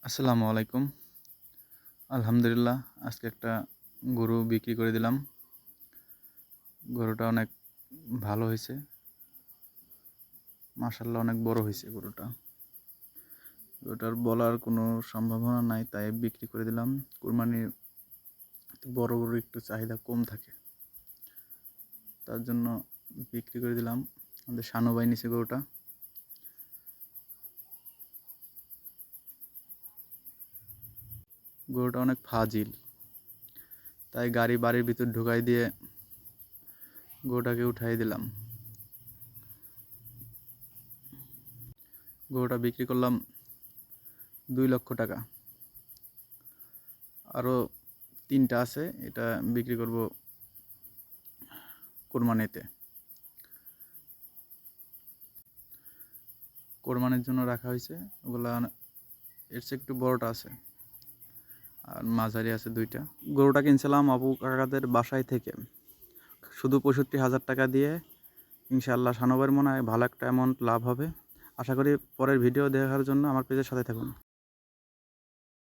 আসসালামু আলাইকুম। আলহামদুলিল্লাহ, আজকে একটা গরু বিক্রি করে দিলাম। গরুটা অনেক ভালো হয়েছে, মাশাআল্লাহ অনেক বড় হয়েছে গরুটা। ওটার বলার কোনো সম্ভাবনা নাই, তাই বিক্রি করে দিলাম। কুরবানির বড় গরুর একটু চাহিদা কম থাকে, তার জন্য বিক্রি করে দিলাম। আমাদের শানু ভাই নিছে গরুটা। গরুটা অনেক ফাজিল, তাই গাড়ি বাড়ির ভিতর ঢুকাই দিয়ে গরুটাকে উঠাই দিলাম। গরুটা বিক্রি করলাম 2 লক্ষ টাকা। আরও 3টা আছে, এটা বিক্রি করব কোরবানিতে। কোরবানির জন্য রাখা হয়েছে। ওগুলা এর চেয়ে একটু বড়টা আছে, আর মাঝারি আছে 2টা। গরুটা কিনছিলাম আবু কাকাদের বাসায় থেকে, শুধু 65,000 টাকা দিয়ে। ইনশাআল্লাহ শানু ভাইয়ের মনে হয় ভালো একটা অ্যামাউন্ট লাভ হবে। আশা করি পরের ভিডিও দেখার জন্য আমার পেজের সাথে থাকুন।